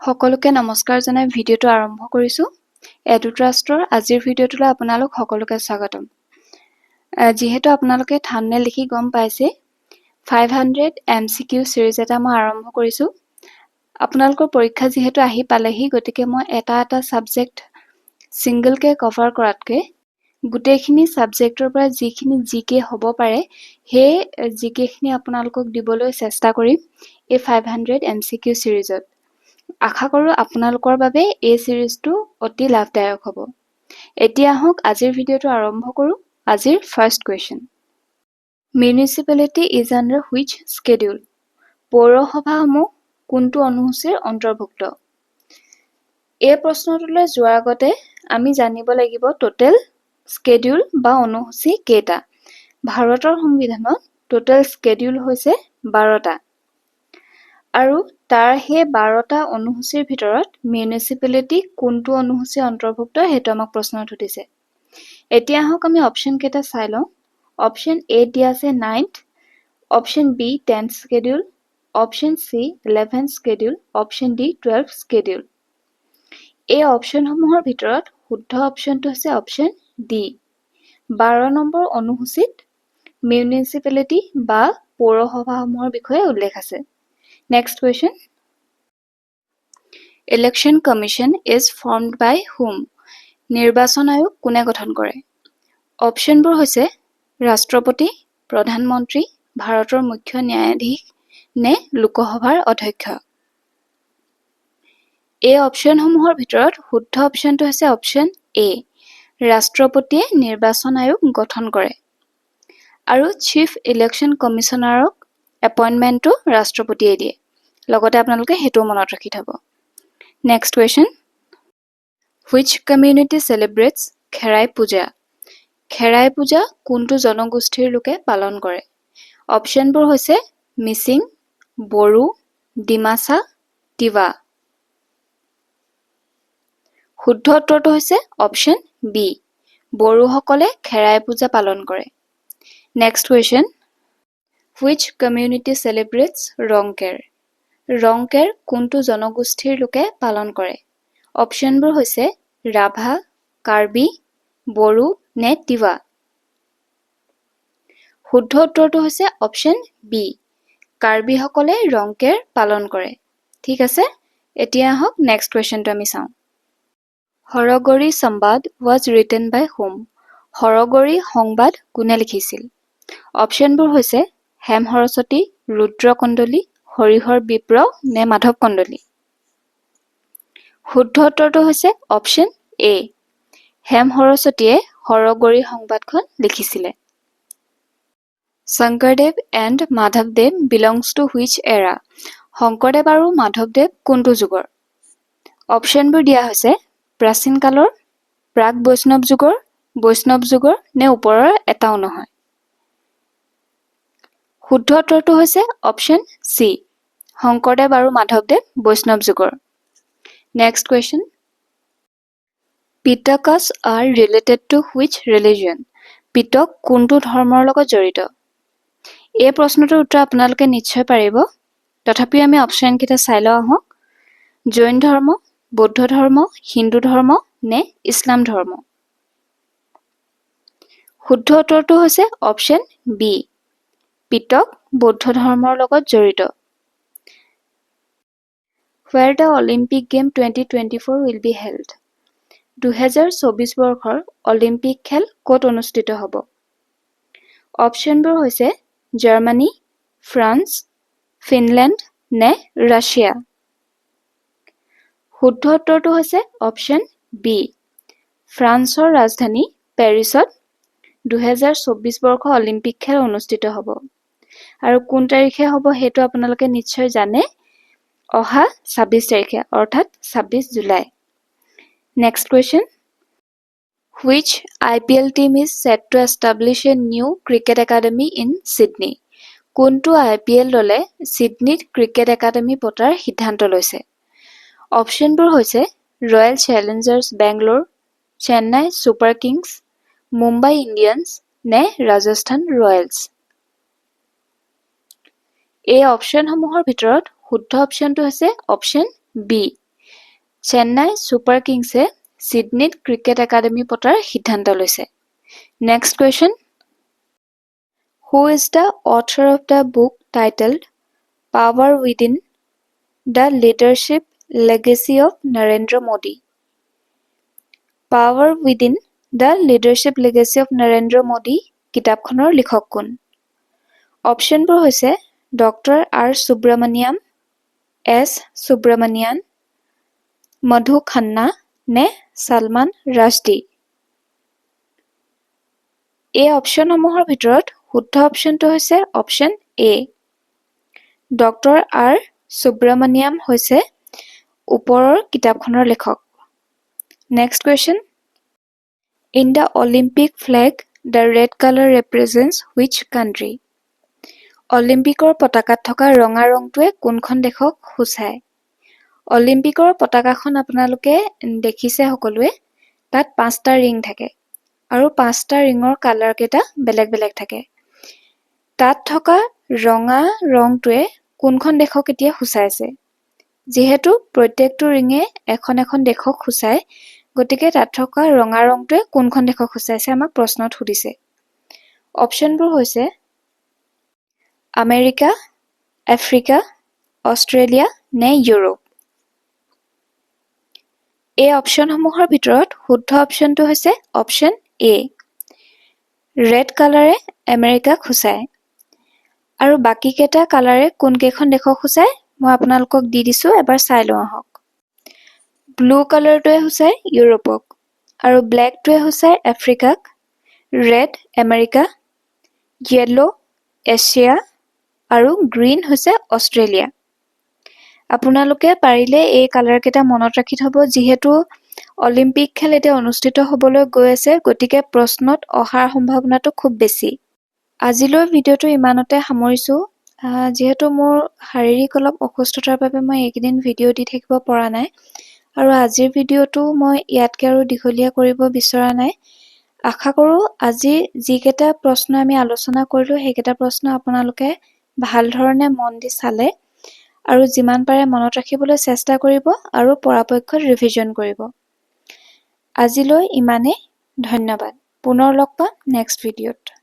সকলোকে নমস্কাৰ জনাই ভিডিঅটো আৰম্ভ কৰিছো। এডুট্ৰাষ্টৰ আজিৰ ভিডিঅটোলৈ আপোনালোক সকলোকে স্বাগতম। যিহেতু আপোনালোকে থাম্বনেল দেখি গম পাইছে 500 MCQ সিৰিজ এটা মই আৰম্ভ কৰিছো। আপোনালোকৰ পৰীক্ষা যিহেতু আহি পালেহি গতিকে মই এটা সাবজেক্ট সিঙ্গলকে কভাৰ কৰাতকৈ গোটেইখিনি সাবজেক্টৰ পৰা যিখিনি জিকে হ'ব পাৰে সেই জিকেখিনি আপোনালোকক দিবলৈ চেষ্টা কৰিম এই 500 MCQ সিৰিজত। আশা কৰো আপোনালোকৰ বাবে এই সিৰিজটো অতি লাভদায়ক হ'ব। এতিয়া আহক আজিৰ ভিডিঅটো আৰম্ভ কৰো। আজিৰ first question. Municipality is under which schedule? পৌৰসভাসমূহ কোনটো অনুসূচীৰ অন্তৰ্ভুক্ত? এই প্ৰশ্নটোলৈ যোৱাৰ আগতে আমি জানিব লাগিব টোটেল স্কেডিউল বা অনুসূচী কেইটা। ভাৰতৰ সংবিধানত টোটেল স্কেডিউল হৈছে 12টা। আৰু তাৰ সেই 12টা অনুসূচীৰ ভিতৰত মিউনিচিপালিটি কোনটো অনুসূচী অন্তৰ্ভুক্ত সেইটো আমাক প্ৰশ্নত সুধিছে। এতিয়া আহক আমি অপচন কেইটা চাই লওঁ। অপচন এ দিয়া আছে 9th, option B 10th schedule, option C 11th schedule, option D 12th schedule. এই অপচনসমূহৰ ভিতৰত শুদ্ধ অপচনটো হৈছে অপচন ডি। 12 নম্বৰ অনুসূচীত মিউনিচিপালিটি বা পৌৰসভাসমূহৰ বিষয়ে উল্লেখ আছে। Next question. Election Commission is formed by whom? নিৰ্বাচন আয়োগ কোনে গঠন কৰে? অপচনবোৰ হৈছে ৰাষ্ট্ৰপতি, প্ৰধানমন্ত্ৰী, ভাৰতৰ মুখ্য ন্যায়াধীশ নে লোকসভাৰ অধ্যক্ষ। এই অপচনসমূহৰ ভিতৰত শুদ্ধ অপচনটো হৈছে অপচন এ। ৰাষ্ট্ৰপতিয়ে নিৰ্বাচন আয়োগ গঠন কৰে। আৰু চিফ ইলেকশ্যন কমিছনাৰক এপইণ্টমেণ্টটো ৰাষ্ট্ৰপতিয়ে দিয়ে। লগতে আপোনালোকে সেইটো মনত ৰাখি থব। Next question. হুইচ কমিউনিটি চেলিব্ৰেটছ খেৰাই পূজা? খেৰাই পূজা কোনটো জনগোষ্ঠীৰ লোকে পালন কৰে? অপচনবোৰ হৈছে মিচিং, বড়ো, ডিমাছা, তিৱা। শুদ্ধ উত্তৰটো হৈছে অপচন বি। বড়োসকলে খেৰাই পূজা পালন কৰে। Next question. Which community celebrates Rongker? Rongker কোনটো জনগোষ্ঠীৰ লোকে পালন কৰে? অপচনবোৰ হৈছে ৰাভা, কাৰ্বি, বড়ো নে তিৱা। শুদ্ধ উত্তৰটো হৈছে অপচন বি। কাৰ্বিসকলে ৰংকেৰ পালন কৰে। ঠিক আছে, এতিয়া আহক নেক্সট কুৱেশ্যনটো আমি চাওঁ। Hargouri Sambad was written by whom? Hargouri Sambad কোনে লিখিছিল? অপচনবোৰ হৈছে হেম সৰস্বতী, ৰুদ্ৰ কণ্ডলী, হৰিহৰ বিপ্ৰ নে মাধৱ কণ্ডলী। শুদ্ধ উত্তৰটো হৈছে অপচন এ। হেম সৰস্বতীয়ে হৰগৌৰী সংবাদখন লিখিছিলে। শংকৰদেৱ এণ্ড মাধৱদেৱ বিলংছ টু হুইচ এৰা? শংকৰদেৱ আৰু মাধৱদেৱ কোনটো যুগৰ? অপচনবোৰ দিয়া হৈছে প্ৰাচীন কালৰ, প্ৰাক বৈষ্ণৱ যুগৰ নে ওপৰৰ এটাও নহয়। শুদ্ধ উত্তৰটো হৈছে অপচন চি। শংকৰদেৱ আৰু মাধৱদেৱ বৈষ্ণৱ যুগৰ। Next question. Pitakas are related to which religion? পিটক কোনটো ধৰ্মৰ লগত জড়িত? এই প্ৰশ্নটোৰ উত্তৰ আপোনালোকে নিশ্চয় পাৰিব। তথাপিও আমি অপচন কেইটা চাই লওঁ আহক। জৈন ধৰ্ম, বৌদ্ধ ধৰ্ম, হিন্দু ধৰ্ম নে ইছলাম ধৰ্ম। শুদ্ধ উত্তৰটো হৈছে অপচন বি। পিটক বৌদ্ধ ধৰ্মৰ লগত জড়িত। Where the Olympic Game 2024 will be held? 2024 বৰ্ষৰ অলিম্পিক খেল ক'ত অনুষ্ঠিত হ'ব? অপচনবোৰ হৈছে জাৰ্মানী, ফ্ৰান্স, ফিনলেণ্ড নে ৰাছিয়া। শুদ্ধ উত্তৰটো হৈছে অপচন বি। ফ্ৰান্সৰ ৰাজধানী পেৰিছত 2024 বৰ্ষৰ অলিম্পিক খেল অনুষ্ঠিত হ'ব। আৰু কোন তাৰিখে হ'ব সেইটো আপোনালোকে নিশ্চয় জানে। অহা 26 তাৰিখে অৰ্থাৎ 26 July. Next question. Which IPL team is set to establish a new cricket academy in Sydney? কোনটো IPL দলে ছিডনীত ক্ৰিকেট একাডেমী পতাৰ সিদ্ধান্ত লৈছে? অপচনবোৰ হৈছে royal challengers Bangalore, Chennai super kings, Mumbai Indians নে ৰাজস্থান ৰয়েলছ। এই অপচনসমূহৰ ভিতৰত শুদ্ধ অপচনটো হৈছে অপচন বি। চেন্নাই ছুপাৰ কিংছে সিডনীত ক্ৰিকেট একাডেমি পতাৰ সিদ্ধান্ত লৈছে। Next question, who is the author of the book titled power within the leadership legacy of Narendra Modi? Power within the leadership legacy of Narendra Modi কিতাপখনৰ লিখক কোন? অপশ্যনবোৰ হৈছে doctor R Subramaniam, S Subramanian, Madhu Khanna নে সালমান ৰাজদী? এই অপশ্যনসমূহৰ ভিতৰত শুদ্ধ অপশ্যনটো হৈছে option A. Doctor R Subramaniam হৈছে ওপৰৰ কিতাপখনৰ লেখক। Next question, in the Olympic flag the red colour represents which country? অলিম্পিকৰ পতাকাত থকা ৰঙা ৰংটোৱে কোনখন দেশক সূচায়? অলিম্পিকৰ পতাকাখন আপোনালোকে দেখিছে সকলোৱে, তাত 5টা ৰিং থাকে আৰু 5টা ৰিঙৰ কালাৰকেইটা বেলেগ বেলেগ থাকে। তাত থকা ৰঙা ৰংটোৱে কোনখন দেশক এতিয়া সূচাইছে? যিহেতু প্ৰত্যেকটো ৰিঙে এখন এখন দেশক সূচায়, গতিকে তাত থকা ৰঙা ৰংটোৱে কোনখন দেশক সূচাইছে আমাক প্ৰশ্নত সুধিছে। অপশ্যনবোৰ হৈছে আমেৰিকা, আফ্ৰিকা, অষ্ট্ৰেলিয়া নে ইউৰোপ? এই অপশ্যনসমূহৰ ভিতৰত শুদ্ধ অপশ্যনটো হৈছে অপশ্যন এ। ৰেড কালাৰে আমেৰিকাক সূচায়। আৰু বাকীকেইটা কালাৰে কোনকেইখন দেশক সূচায় মই আপোনালোকক দি দিছোঁ, এবাৰ চাই লওঁ আহক। ব্লু কালাৰটোৱে সূচায় ইউৰোপক, আৰু ব্লেকটোৱে সূচায় আফ্ৰিকাক, ৰেড আমেৰিকা, য়েল্ল' এছিয়া আৰু গ্ৰীণ হৈছে অষ্ট্ৰেলিয়া। আপোনালোকে পাৰিলে এই কালাৰকেইটা মনত ৰাখি থ'ব, যিহেতু অলিম্পিক খেল এতিয়া অনুষ্ঠিত হ'বলৈ গৈ আছে, গতিকে প্ৰশ্নত অহাৰ সম্ভাৱনাটো খুব বেছি। আজিলৈ ভিডিঅ'টো ইমানতে সামৰিছোঁ। যিহেতু মোৰ শাৰীৰিক অলপ অসুস্থতাৰ বাবে মই এইকেইদিন ভিডিঅ' দি থাকিব পৰা নাই, আৰু আজিৰ ভিডিঅ'টো মই ইয়াতকৈ আৰু দীঘলীয়া কৰিব বিচৰা নাই। আশা কৰোঁ আজি যিকেইটা প্ৰশ্ন আমি আলোচনা কৰিলোঁ সেইকেইটা প্ৰশ্ন আপোনালোকে ভাল ধৰণে মন দি চালে আৰু যিমান পাৰে মনত ৰাখিবলৈ চেষ্টা কৰিব আৰু পৰাপক্ষত ৰিভিজন কৰিব। আজিলৈ ইমানেই। ধন্যবাদ। পুনৰ লগ পাম নেক্সট ভিডিঅ'ত।